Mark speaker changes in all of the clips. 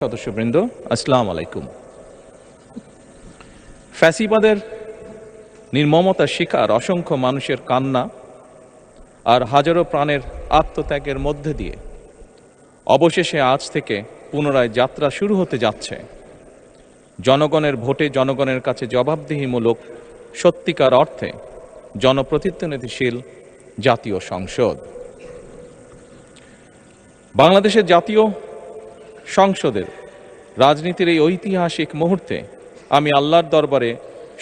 Speaker 1: সদস্যবৃন্দ, আসসালামু আলাইকুম। ফ্যাসিবাদের নির্মমতার শিকার অসংখ্য মানুষের কান্না আর হাজারো প্রাণের আত্মত্যাগের মধ্যে দিয়ে অবশেষে আজ থেকে পুনরায় যাত্রা শুরু হতে যাচ্ছে জনগণের ভোটে জনগণের কাছে জবাবদিহিমূলক সত্যিকার অর্থে জনপ্রতিনিধিশীল জাতীয় সংসদ। বাংলাদেশের জাতীয় সংসদের রাজনীতির এই ঐতিহাসিক মুহূর্তে আমি আল্লাহর দরবারে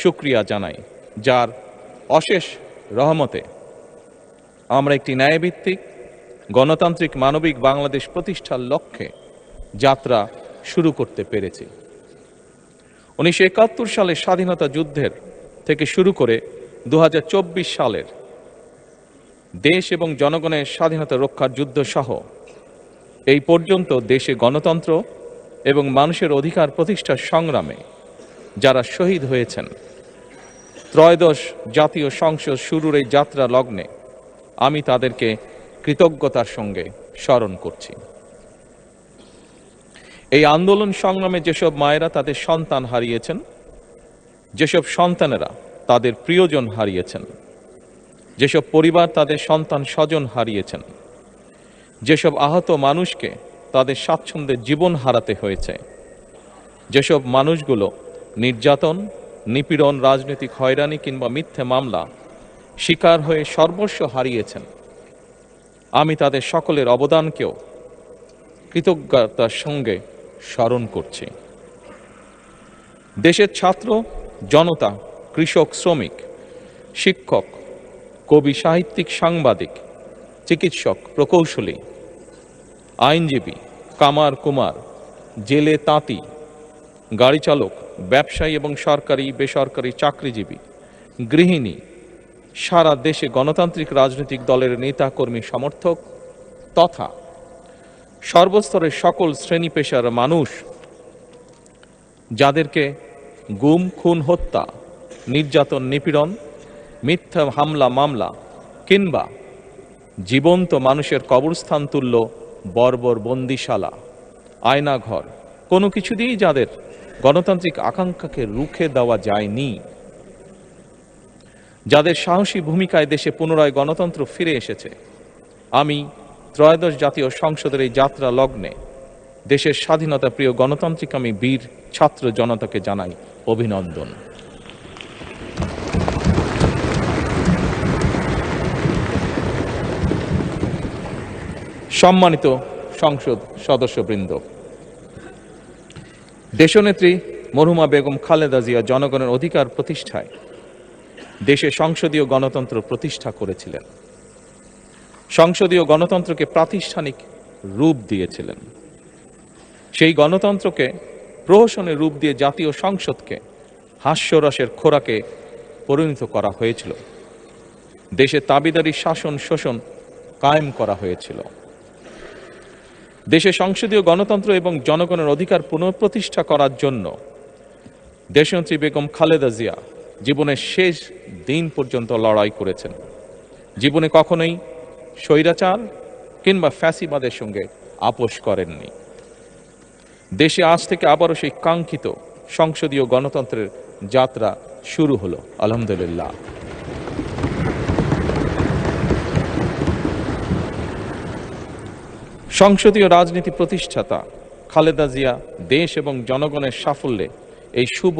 Speaker 1: শুকরিয়া জানাই, যার অশেষ রহমতে আমরা একটি ন্যায়ভিত্তিক গণতান্ত্রিক মানবিক বাংলাদেশ প্রতিষ্ঠার লক্ষ্যে যাত্রা শুরু করতে পেরেছি। 1971 সালের স্বাধীনতা যুদ্ধের থেকে শুরু করে 2024 সালের দেশ এবং জনগণের স্বাধীনতা রক্ষার যুদ্ধ সহ এই পর্যন্ত দেশে গণতন্ত্র এবং মানুষের অধিকার প্রতিষ্ঠার সংগ্রামে যারা শহীদ হয়েছেন, ত্রয়োদশ জাতীয় সংসদ শুরুর এই যাত্রা লগ্নে আমি তাদেরকে কৃতজ্ঞতার সঙ্গে স্মরণ করছি। এই আন্দোলন সংগ্রামে যেসব মায়েরা তাদের সন্তান হারিয়েছেন, যেসব সন্তানেরা তাদের প্রিয়জন হারিয়েছেন, যেসব পরিবার তাদের সন্তান স্বজন হারিয়েছেন, যেসব আহত মানুষকে তাদের স্বাচ্ছন্দ্যে জীবন হারাতে হয়েছে, যেসব মানুষগুলো নির্যাতন, নিপীড়ন, রাজনৈতিক হয়রানি কিংবা মিথ্যে মামলা শিকার হয়ে সর্বস্ব হারিয়েছেন, আমি তাদের সকলের অবদানকেও কৃতজ্ঞতার সঙ্গে স্মরণ করছি। দেশের ছাত্র জনতা, কৃষক, শ্রমিক, শিক্ষক, কবি, সাহিত্যিক, সাংবাদিক, চিকিৎসক, প্রকৌশলী, আইনজীবী, কামার কুমার, জেলে তাঁতি, গাড়ি চালক, ব্যবসায়ী এবং সরকারি বেসরকারি চাকরিজীবী, গৃহিণী, সারা দেশে গণতান্ত্রিক রাজনৈতিক দলের নেতা কর্মী সমর্থক তথা সর্বস্তরের সকল শ্রেণী পেশার মানুষ যাদেরকে গুম, খুন, হত্যা, নির্যাতন, নিপীড়ন, মিথ্যা হামলা মামলা কিংবা জীবন্ত মানুষের কবরস্থান তুল্য বর্বর বন্দিশালা, আয়নাঘর, কোনো কিছু দিয়েই যাদের গণতান্ত্রিক আকাঙ্ক্ষাকে রুখে দেওয়া যায়নি, যাদের সাহসী ভূমিকায় দেশে পুনরায় গণতন্ত্র ফিরে এসেছে, আমি ত্রয়োদশ জাতীয় সংসদের এই যাত্রা লগ্নে দেশের স্বাধীনতা প্রিয় গণতান্ত্রিক আমি বীর ছাত্র জনতাকে জানাই অভিনন্দন। সম্মানিত সংসদ সদস্যবৃন্দ, দেশনেত্রী মরহুমা বেগম খালেদা জিয়া জনগণের অধিকার প্রতিষ্ঠায় দেশে সংসদীয় গণতন্ত্র প্রতিষ্ঠা করেছিলেন, সংসদীয় গণতন্ত্রকে প্রাতিষ্ঠানিক রূপ দিয়েছিলেন। সেই গণতন্ত্রকে প্রহসনের রূপ দিয়ে জাতীয় সংসদকে হাস্যরসের খোরাকে পরিণত করা হয়েছিল। দেশে তাবিদারি শাসন শোষণ কায়েম করা হয়েছিল। দেশে সংসদীয় গণতন্ত্র এবং জনগণের অধিকার পুনঃপ্রতিষ্ঠা করার জন্য দেশনেত্রী বেগম খালেদা জিয়া জীবনের শেষ দিন পর্যন্ত লড়াই করেছেন। জীবনে কখনোই স্বৈরাচার কিংবা ফ্যাসিবাদের সঙ্গে আপোষ করেননি। দেশে আজ থেকে আবারও সেই কাঙ্ক্ষিত সংসদীয় গণতন্ত্রের যাত্রা শুরু হলো, আলহামদুলিল্লাহ। সংসদীয় রাজনীতি প্রতিষ্ঠাতা খালেদা জিয়া দেশ এবং জনগণের সাফল্যে এই শুভ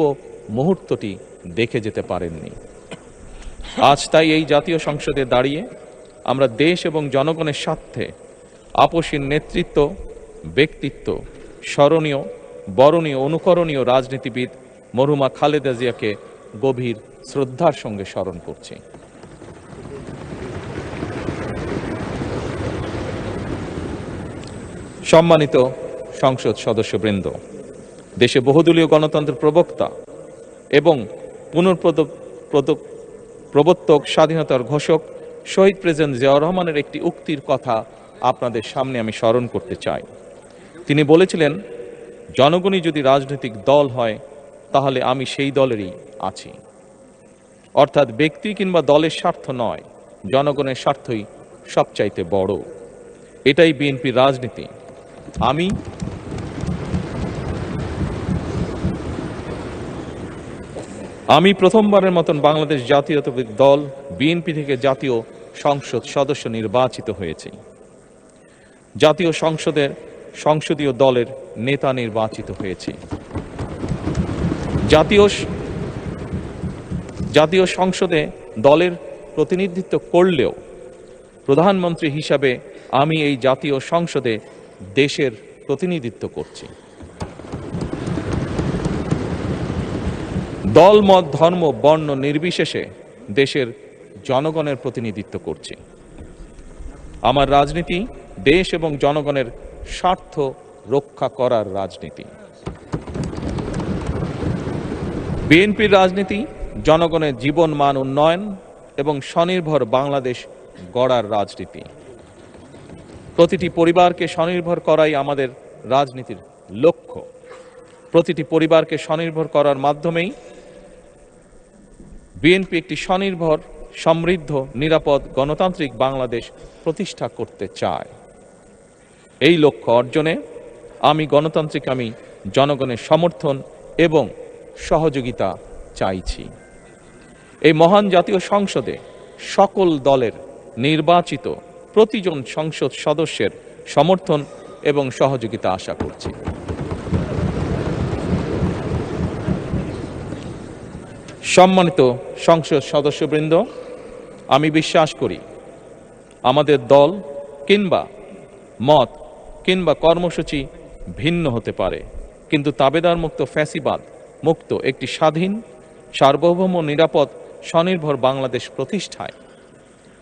Speaker 1: মুহূর্তটি দেখে যেতে পারেননি। আজ তাই এই জাতীয় সংসদে দাঁড়িয়ে আমরা দেশ এবং জনগণের স্বার্থে আপসীর নেতৃত্ব, ব্যক্তিত্ব, স্মরণীয়, বরণীয়, অনুকরণীয় রাজনীতিবিদ মরহুমা খালেদা জিয়াকে গভীর শ্রদ্ধার সঙ্গে স্মরণ করছি। সম্মানিত সংসদ সদস্যবৃন্দ, দেশে বহুদলীয় গণতন্ত্রের প্রবক্তা এবং প্রবর্তক, স্বাধীনতার ঘোষক শহীদ প্রেসিডেন্ট জিয়াউর রহমানের একটি উক্তির কথা আপনাদের সামনে আমি স্মরণ করতে চাই। তিনি বলেছিলেন, জনগণই যদি রাজনৈতিক দল হয় তাহলে আমি সেই দলেরই আছি। অর্থাৎ ব্যক্তি কিংবা দলের স্বার্থ নয়, জনগণের স্বার্থই সবচাইতে বড়। এটাই বিএনপির রাজনীতি। আমি আমি প্রথমবারের মতন বাংলাদেশ জাতীয়তাবাদী দল বিএনপি থেকে জাতীয় সংসদ সদস্য নির্বাচিত হয়েছি। জাতীয় সংসদের সংসদীয় দলের নেতা নির্বাচিত হয়েছি। জাতীয় সংসদে দলের প্রতিনিধিত্ব করলেও প্রধানমন্ত্রী হিসাবে আমি এই জাতীয় সংসদে দেশের প্রতিনিধিত্ব করছি। দল, মত, ধর্ম, বর্ণ নির্বিশেষে দেশের জনগণের প্রতিনিধিত্ব করছি। আমার রাজনীতি দেশ এবং জনগণের স্বার্থ রক্ষা করার রাজনীতি। বিএনপির রাজনীতি জনগণের জীবন মান উন্নয়ন এবং স্বনির্ভর বাংলাদেশ গড়ার রাজনীতি। প্রতিটি পরিবারকে স্বনির্ভর করাই আমাদের রাজনীতির লক্ষ্য। প্রতিটি পরিবারকে স্বনির্ভর করার মাধ্যমেই বিএনপি একটি স্বনির্ভর, সমৃদ্ধ, নিরাপদ, গণতান্ত্রিক বাংলাদেশ প্রতিষ্ঠা করতে চায়। এই লক্ষ্য অর্জনে আমি জনগণের সমর্থন এবং সহযোগিতা চাইছি। এই মহান জাতীয় সংসদে সকল দলের নির্বাচিত প্রতিজন সংসদ সদস্যের সমর্থন এবং সহযোগিতা আশা করছি। সম্মানিত সংসদ সদস্যবৃন্দ, আমি বিশ্বাস করি আমাদের দল কিংবা মত কিংবা কর্মসূচি ভিন্ন হতে পারে, কিন্তু তাবেদার মুক্ত, ফ্যাসিবাদ মুক্ত একটি স্বাধীন, সার্বভৌম, নিরাপদ, স্বনির্ভর বাংলাদেশ প্রতিষ্ঠায়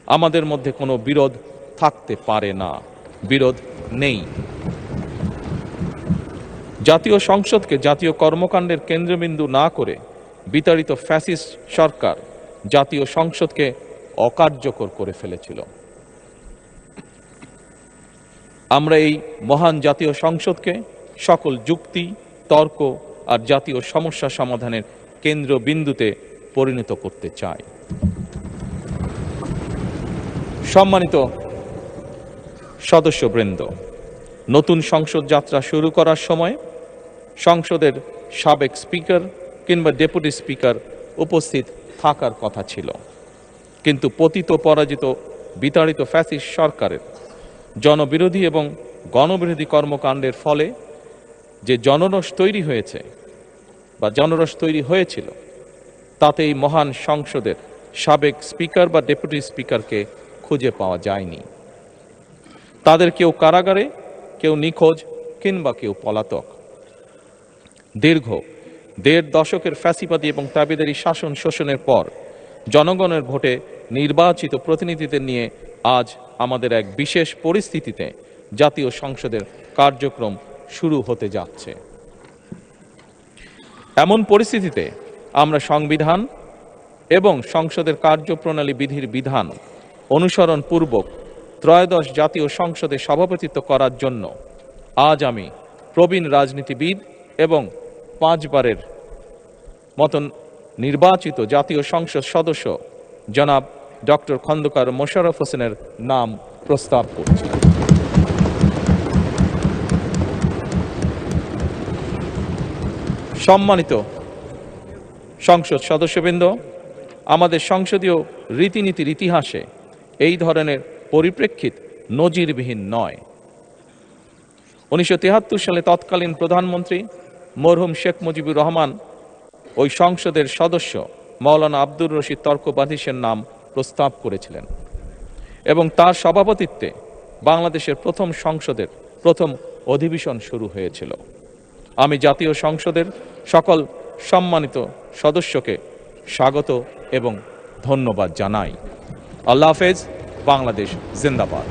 Speaker 1: আমাদের মধ্যে কোনো বিরোধ থাকতে পারে না, বিরোধ নেই। জাতীয় সংসদকে জাতীয় কর্মকাণ্ডের কেন্দ্রবিন্দু না করে বিতাড়িত ফ্যাসিস্ট সরকার জাতীয় সংসদকে অকার্যকর করে ফেলেছিল। আমরা এই মহান জাতীয় সংসদকে সকল যুক্তি, তর্ক আর জাতীয় সমস্যা সমাধানের কেন্দ্রবিন্দুতে পরিণত করতে চাই। সম্মানিত সদস্যবৃন্দ, নতুন সংসদ যাত্রা শুরু করার সময় সংসদের সাবেক স্পিকার কিংবা ডেপুটি স্পিকার উপস্থিত থাকার কথা ছিল, কিন্তু পতিত, পরাজিত, বিতাড়িত ফ্যাসিস্ট সরকারের জনবিরোধী এবং গণবিরোধী কর্মকাণ্ডের ফলে যে জনরোষ তৈরি হয়েছিল তাতে এই মহান সংসদের সাবেক স্পিকার বা ডেপুটি স্পিকারকে খুঁজে পাওয়া যায়নি। তাদের কেউ কারাগারে, কেউ নিখোঁজ কিংবা কেউ পলাতক। দীর্ঘ ১.৫ দশকের ফ্যাসিবাদী এবং তাবেদারি শাসন শোষণের পর জনগণের ভোটে নির্বাচিত প্রতিনিধিদের নিয়ে আজ আমাদের এক বিশেষ পরিস্থিতিতে জাতীয় সংসদের কার্যক্রম শুরু হতে যাচ্ছে। এমন পরিস্থিতিতে আমরা সংবিধান এবং সংসদের কার্যপ্রণালী বিধির বিধান অনুসরণ পূর্বক ত্রয়োদশ জাতীয় সংসদে সভাপতিত্ব করার জন্য আজ আমি প্রবীণ রাজনীতিবিদ এবং 5 বারের মতন নির্বাচিত জাতীয় সংসদ সদস্য জনাব ডক্টর খন্দকার মোশাররফ হোসেনের নাম প্রস্তাব করছি। সম্মানিত সংসদ সদস্যবৃন্দ, আমাদের সংসদীয় রীতিনীতির ইতিহাসে এই ধরনের পরিপ্রেক্ষিত নজিরবিহীন নয়। 1973 সালে তৎকালীন প্রধানমন্ত্রী মরহুম শেখ মুজিবুর রহমান ওই সংসদের সদস্য মাওলানা আব্দুর রশিদ তর্কবাধীশের নাম প্রস্তাব করেছিলেন এবং তার সভাপতিত্বে বাংলাদেশের প্রথম সংসদের প্রথম অধিবেশন শুরু হয়েছিল। আমি জাতীয় সংসদের সকল সম্মানিত সদস্যকে স্বাগত এবং ধন্যবাদ জানাই। আল্লাহ হাফেজ। বাংলাদেশ জিন্দাবাদ।